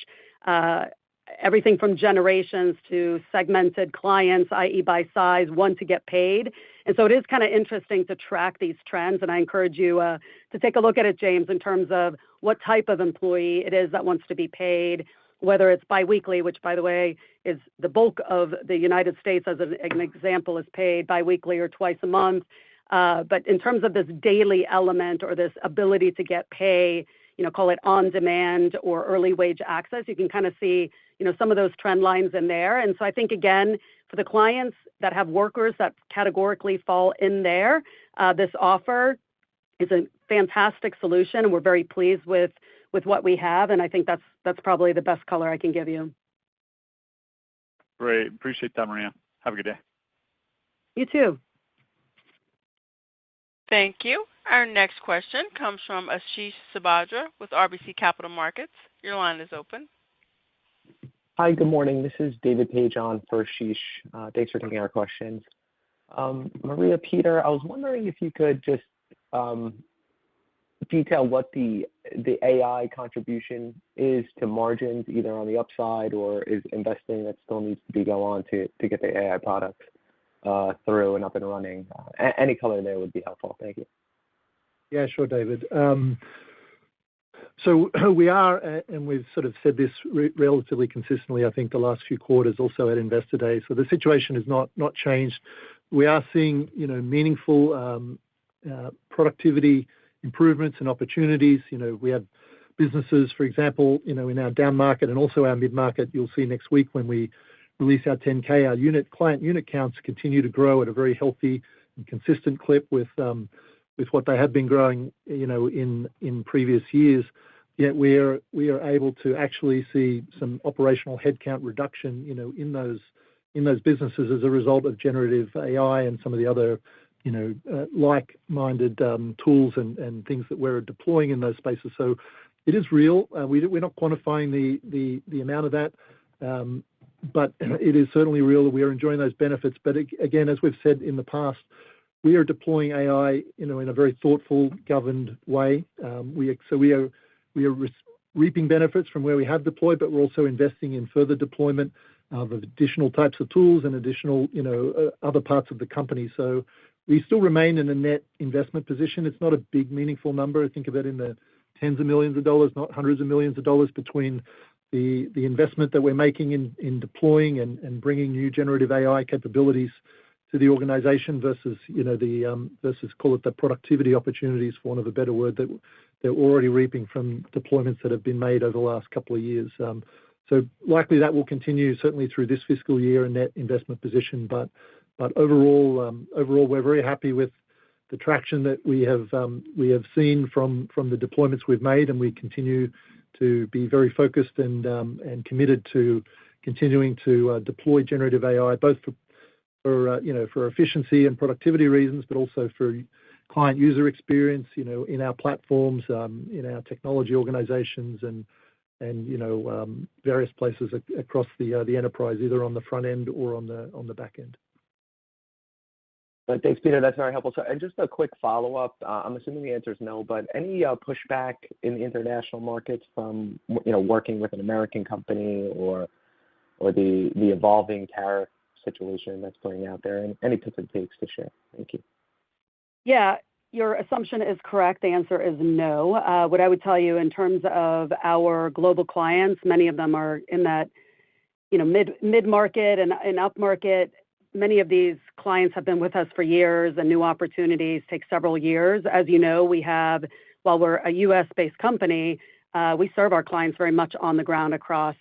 everything from generations to segmented clients, i.e. by size, want to get paid. And so it is kind of interesting to track these trends. And I encourage you to take a look at it, James, in terms of what type of employee it is that wants to be paid, whether it's biweekly, which, by the way, is the bulk of the United States, as an example, is paid biweekly or twice a month. But in terms of this daily element or this ability to get pay, call it on-demand or early wage access. You can kind of see, some of those trend lines in there. And so I think, again, for the clients that have workers that categorically fall in there, this offer is a fantastic solution, and we're very pleased with what we have. And I think that's probably the best color I can give you. Great. Appreciate that, Maria. Have a good day. You too. Thank you. Our next question comes from Ashish Sabadra with RBC Capital Markets. Your line is open. Hi, good morning. This is David Page on for Ashish. Thanks for taking our questions. Maria, Peter, I was wondering if you could just detail what the AI contribution is to margins, either on the upside or is investing that still needs to be go on to get the AI products through and up and running. Any color there would be helpful. Thank you. Yeah, sure, David. So we are, and we've sort of said this relatively consistently, I think, the last few quarters also at Investor Day. So the situation has not changed. We are seeing, meaningful productivity improvements and opportunities. We have businesses, for example, in our down market and also our mid market. You'll see next week when we release our 10K, our client unit counts continue to grow at a very healthy and consistent clip with what they have been growing, in previous years. Yet we are able to actually see some operational headcount reduction, in those businesses as a result of generative AI and some of the other, like-minded tools and things that we're deploying in those spaces. So it is real. We're not quantifying the amount of that, but it is certainly real that we are enjoying those benefits. But again, as we've said in the past, we are deploying AI, in a very thoughtful, governed way. We are reaping benefits from where we have deployed, but we're also investing in further deployment of additional types of tools and additional, other parts of the company. So we still remain in a net investment position. It's not a big, meaningful number. I think of it in the tens of millions of dollars, not hundreds of millions of dollars, between the investment that we're making in deploying and bringing new generative AI capabilities to the organization versus, versus call it the productivity opportunities, for want of a better word, that they're already reaping from deployments that have been made over the last couple of years. So likely that will continue certainly through this fiscal year in net investment position. But overall, we're very happy with the traction that we have seen from the deployments we've made, and we continue to be very focused and committed to continuing to deploy generative AI, both for efficiency and productivity reasons, but also for client user experience, in our platforms, in our technology organizations, and various places across the enterprise, either on the front end or on the back end. Thanks, Peter. That's very helpful. So, and just a quick follow-up. I'm assuming the answer is no, but any pushback in the international markets from working with an American company or the evolving tariff situation that's playing out there, and any tips and takes to share? Thank you. Yeah, your assumption is correct. The answer is no. What I would tell you in terms of our global clients, many of them are in that mid-market and upmarket. Many of these clients have been with us for years, and new opportunities take several years. As you know, while we're a U.S.-based company, we serve our clients very much on the ground across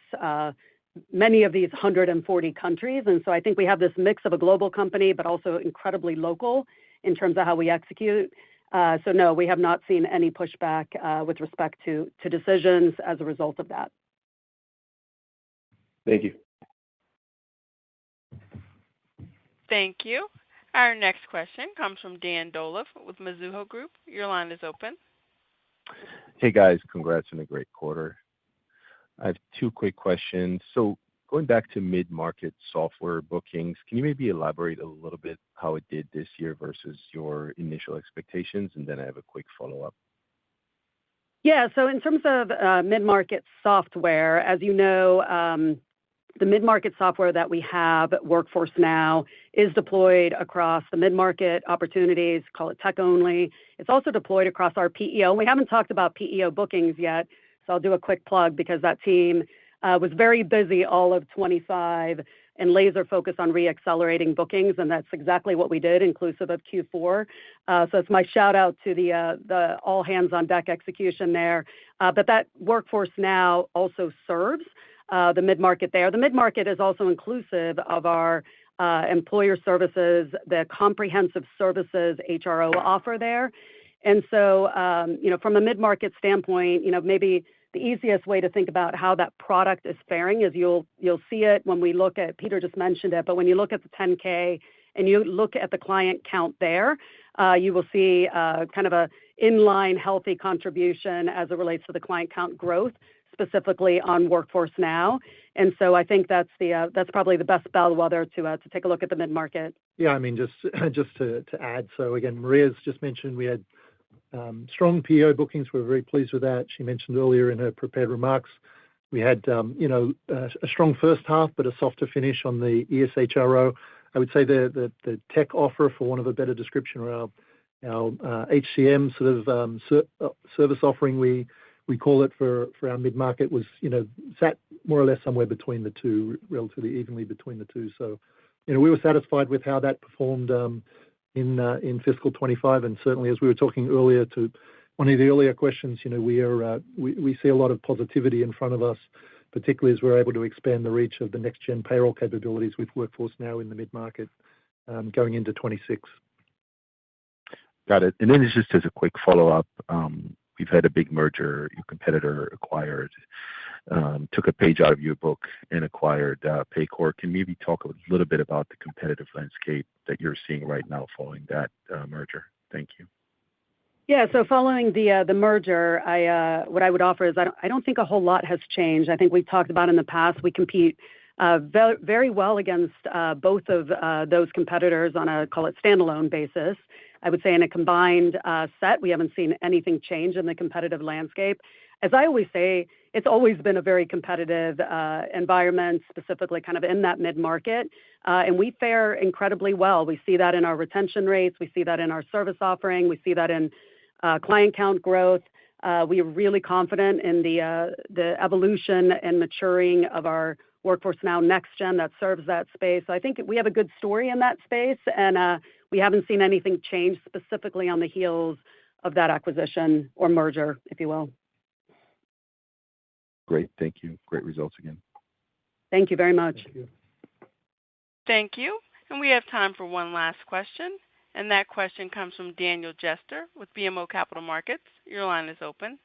many of these 140 countries. And so I think we have this mix of a global company, but also incredibly local in terms of how we execute. So no, we have not seen any pushback with respect to decisions as a result of that. Thank you. Thank you. Our next question comes from Dan Dolev with Mizuho Group. Your line is open. Hey, guys. Congrats on a great quarter. I have two quick questions. So going back to mid-market software bookings, can you maybe elaborate a little bit how it did this year versus your initial expectations? And then I have a quick follow-up. Yeah, so in terms of mid-market software, as you know, the mid-market software that we have at Workforce Now is deployed across the mid-market opportunities, call it tech only. It's also deployed across our PEO. We haven't talked about PEO bookings yet, so I'll do a quick plug because that team was very busy all of 25 and laser focus on re-accelerating bookings, and that's exactly what we did, inclusive of Q4. So it's my shout out to the all hands on deck execution there. But that Workforce Now also serves the mid-market there. The mid-market is also inclusive of our employer services, the comprehensive services HRO offer there. And so, from a mid-market standpoint, maybe the easiest way to think about how that product is faring is you'll see it when we look at, Peter just mentioned it, but when you look at the 10K and you look at the client count there, you will see kind of a inline healthy contribution as it relates to the client count growth, specifically on Workforce Now. And so I think that's probably the best bellwether to take a look at the mid-market. Yeah, I mean, just to add, so again, Maria's just mentioned we had strong PEO bookings. We're very pleased with that. She mentioned earlier in her prepared remarks, we had a strong first half, but a softer finish on the ESHRO. I would say the tech offer, for want of a better description, or our HCM sort of service offering, we call it for our mid-market, was sat more or less somewhere between the two, relatively evenly between the two. So we were satisfied with how that performed in fiscal 25, and certainly as we were talking earlier to one of the earlier questions, we see a lot of positivity in front of us, particularly as we're able to expand the reach of the next gen payroll capabilities with Workforce Now in the mid-market going into 26. Got it. And then just as a quick follow-up, we've had a big merger. Your competitor acquired, took a page out of your book and acquired Paycor. Can you maybe talk a little bit about the competitive landscape that you're seeing right now following that merger? Thank you. Yeah, so following the merger, what I would offer is I don't think a whole lot has changed. I think we've talked about in the past, we compete very well against both of those competitors on a, call it, standalone basis. I would say in a combined set, we haven't seen anything change in the competitive landscape. As I always say, it's always been a very competitive environment, specifically kind of in that mid-market, and we fare incredibly well. We see that in our retention rates. We see that in our service offering. We see that in client count growth. We are really confident in the evolution and maturing of our Workforce Now Next Gen that serves that space. So I think we have a good story in that space, and we haven't seen anything change specifically on the heels of that acquisition or merger, if you will. Great. Thank you. Great results again. Thank you very much. Thank you. Thank you. And we have time for one last question. And that question comes from Daniel Jester with BMO Capital Markets. Your line is open.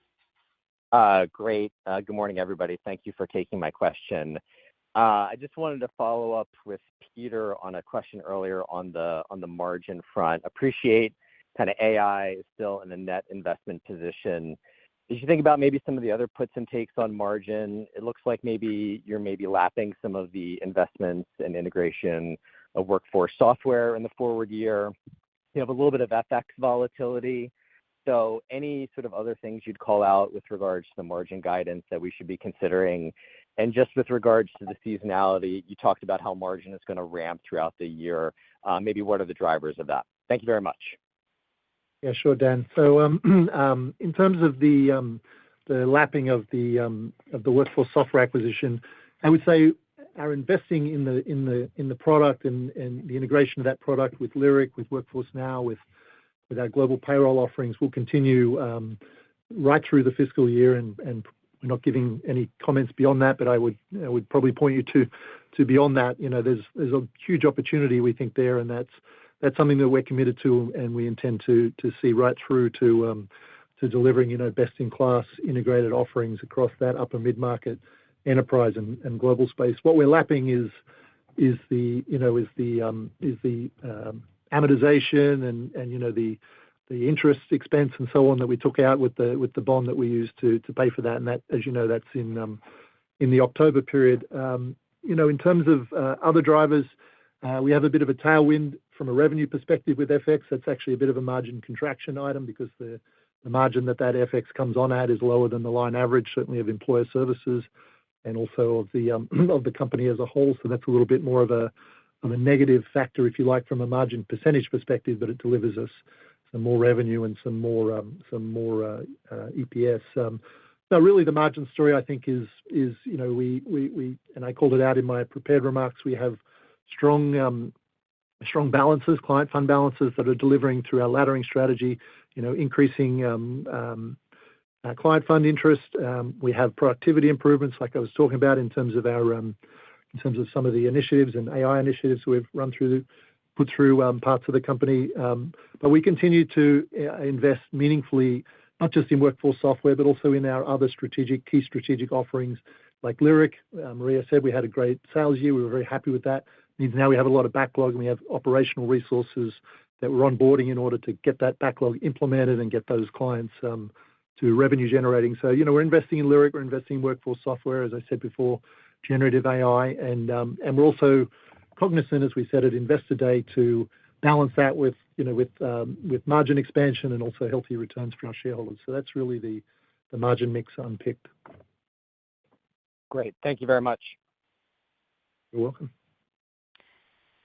Great. Good morning, everybody. Thank you for taking my question. I just wanted to follow up with Peter on a question earlier on the margin front. Appreciate kind of AI is still in a net investment position. As you think about maybe some of the other puts and takes on margin, it looks like maybe you're lapping some of the investments and integration of Workforce Software in the forward year. You have a little bit of FX volatility. So any sort of other things you'd call out with regards to the margin guidance that we should be considering? And just with regards to the seasonality, you talked about how margin is going to ramp throughout the year. Maybe what are the drivers of that? Thank you very much. Yeah, sure, Dan. So in terms of the lapping of the Workforce Software acquisition, I would say our investing in the product and the integration of that product with Lyric, with Workforce Now, with our global payroll offerings will continue right through the fiscal year, and we're not giving any comments beyond that, but I would probably point you to beyond that. There's a huge opportunity, we think, there, and that's something that we're committed to, and we intend to see right through to delivering best-in-class integrated offerings across that upper mid-market enterprise and global space. What we're lapping is the amortization and the interest expense and so on that we took out with the bond that we used to pay for that, and that, as you know, that's in the October period. In terms of other drivers, we have a bit of a tailwind from a revenue perspective with FX. That's actually a bit of a margin contraction item because the margin that FX comes on at is lower than the line average, certainly of employer services and also of the company as a whole. So that's a little bit more of a negative factor, if you like, from a margin percentage perspective, but it delivers us some more revenue and some more EPS. No, really the margin story, I think, is we and I called it out in my prepared remarks, we have strong balances, client fund balances that are delivering through our laddering strategy, increasing client fund interest. We have productivity improvements, like I was talking about, in terms of some of the initiatives and AI initiatives we've put through parts of the company. But we continue to invest meaningfully, not just in workforce software, but also in our other key strategic offerings like Lyric. Maria said we had a great sales year. We were very happy with that. Means now we have a lot of backlog, and we have operational resources that we're onboarding in order to get that backlog implemented and get those clients to revenue generating. So, we're investing in Lyric, we're investing in workforce software, as I said before, generative AI, and we're also cognizant, as we said at Investor Day, to balance that with margin expansion and also healthy returns for our shareholders. So that's really the margin mix unpicked. Great. Thank you very much. You're welcome.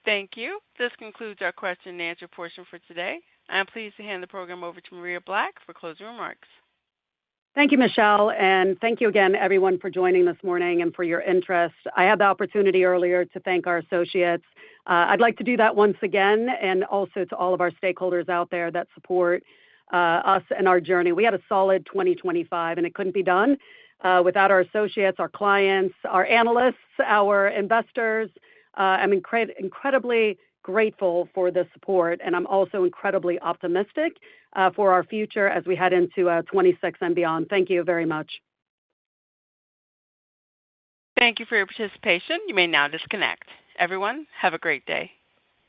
Thank you. This concludes our question and answer portion for today. I'm pleased to hand the program over to Maria Black for closing remarks. Thank you, Michelle, and thank you again, everyone, for joining this morning and for your interest. I had the opportunity earlier to thank our associates. I'd like to do that once again, and also to all of our stakeholders out there that support us and our journey. We had a solid 2025, and it couldn't be done without our associates, our clients, our analysts, our investors. I'm incredibly grateful for the support, and I'm also incredibly optimistic for our future as we head into 26 and beyond. Thank you very much. Thank you for your participation. You may now disconnect. Everyone, have a great day.